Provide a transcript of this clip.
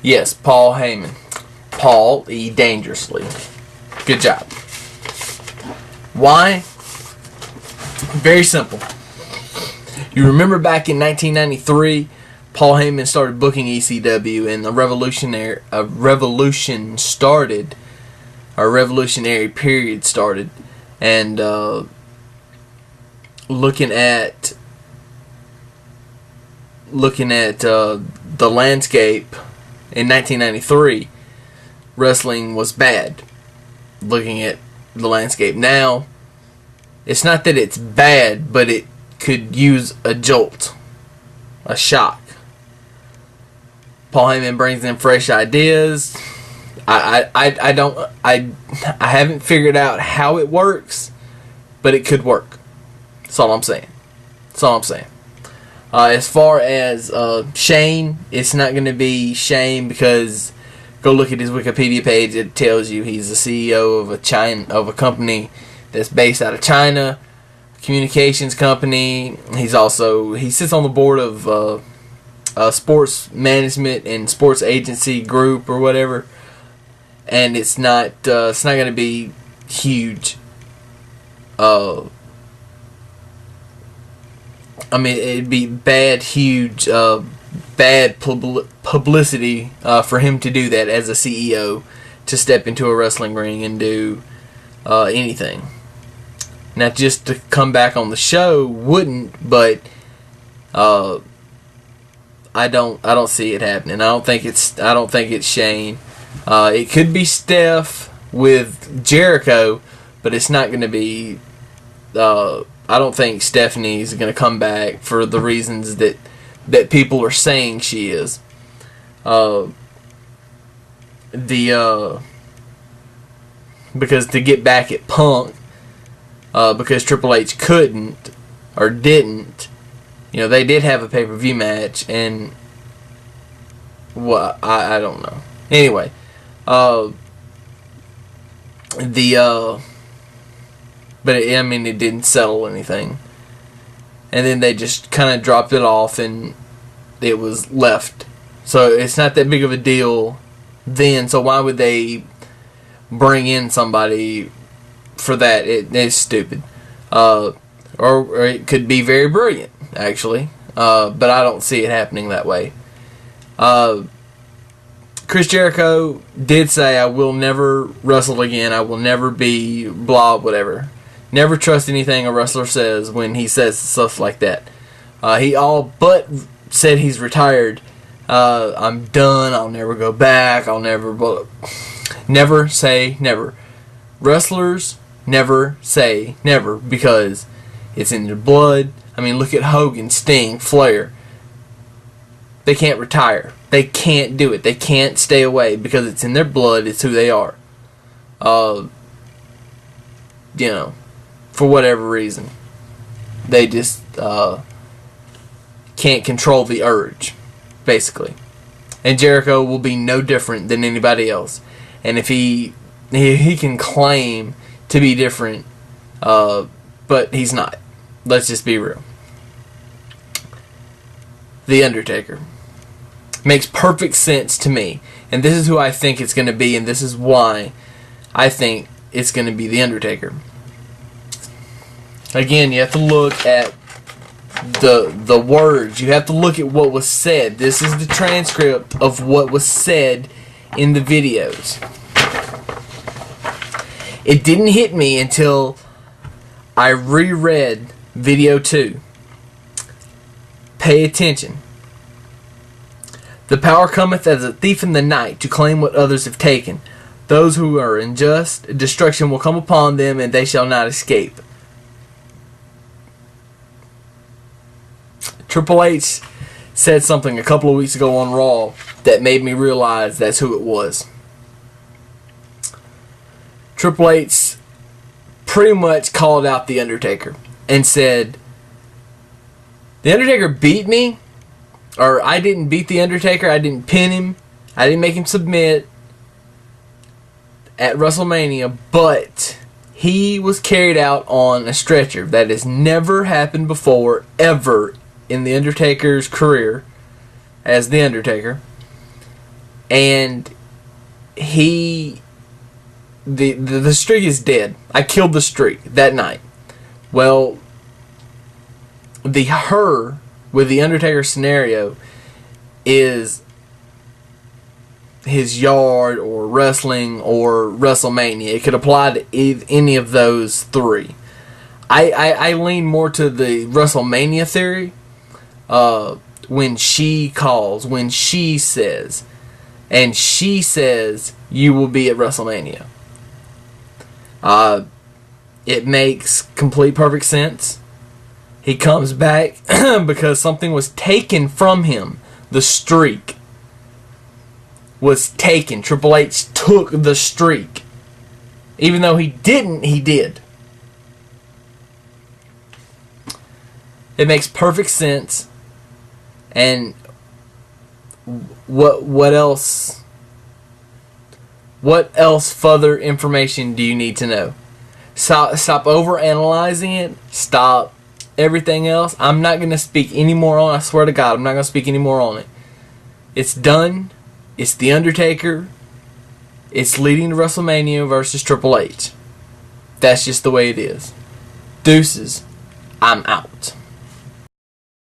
Yes, Paul Heyman. Paul E. Dangerously. Good job. Why? Very simple. You remember back in 1993, Paul Heyman started booking ECW, and a revolutionary period started. And looking at the landscape in 1993, wrestling was bad. Looking at the landscape now, it's not that it's bad, but it could use a jolt, a shock. Paul Heyman brings in fresh ideas. I haven't figured out how it works, but it could work. That's all I'm saying. As far as Shane, it's not going to be Shane, because go look at his Wikipedia page. It tells you he's the CEO of a company that's based out of China, communications company. He sits on the board of sports management and sports agency group or whatever, and it's not going to be huge. It'd be bad publicity for him to do that as a CEO, to step into a wrestling ring and do anything. Now, just to come back on the show wouldn't, but I don't see it happening. I don't think it's Shane. It could be Steph with Jericho, but it's not going to be. I don't think Stephanie's going to come back for the reasons that people are saying she is. Because to get back at Punk, because Triple H couldn't or didn't, they did have a pay-per-view match, and I don't know. Anyway, but it didn't settle anything. And then they just kind of dropped it off, and it was left. So it's not that big of a deal then. So why would they bring in somebody for that? It's stupid. Or it could be very brilliant, actually. But I don't see it happening that way. Chris Jericho did say, "I will never wrestle again. I will never be blah, whatever." Never trust anything a wrestler says when he says stuff like that. He all but said he's retired. I'm done. I'll never go back. I'll never say never. Wrestlers never say never, because it's in their blood. Look at Hogan, Sting, Flair. They can't retire. They can't do it. They can't stay away, because it's in their blood. It's who they are. For whatever reason, they just can't control the urge, basically. And Jericho will be no different than anybody else. And if he can claim to be different, but he's not. Let's just be real. The Undertaker makes perfect sense to me, and this is who I think it's going to be, and this is why I think it's going to be The Undertaker. Again, you have to look at the words. You have to look at what was said. This is the transcript of what was said in the videos. It didn't hit me until I reread video 2. Pay attention. The power cometh as a thief in the night to claim what others have taken. Those who are unjust, destruction will come upon them, and they shall not escape. Triple H said something a couple of weeks ago on Raw that made me realize that's who it was. Triple H pretty much called out The Undertaker and said, "The Undertaker beat me, or I didn't beat The Undertaker, I didn't pin him, I didn't make him submit at WrestleMania, but he was carried out on a stretcher. That has never happened before, ever, in The Undertaker's career as The Undertaker. and the streak is dead. I killed the streak that night. Well, her with the Undertaker scenario is his yard or wrestling or WrestleMania. It could apply to any of those three. I lean more to the WrestleMania theory. When she calls, when she says, and she says you will be at WrestleMania. It makes complete perfect sense. He comes back because something was taken from him. The streak was taken. Triple H took the streak. Even though he didn't, he did. It makes perfect sense. And what else? What else further information do you need to know? Stop over analyzing it. Stop everything else. I'm not going to speak any more on it. I swear to God, I'm not going to speak any more on it. It's done. It's The Undertaker. It's leading to WrestleMania versus Triple H. That's just the way it is. Deuces. I'm out.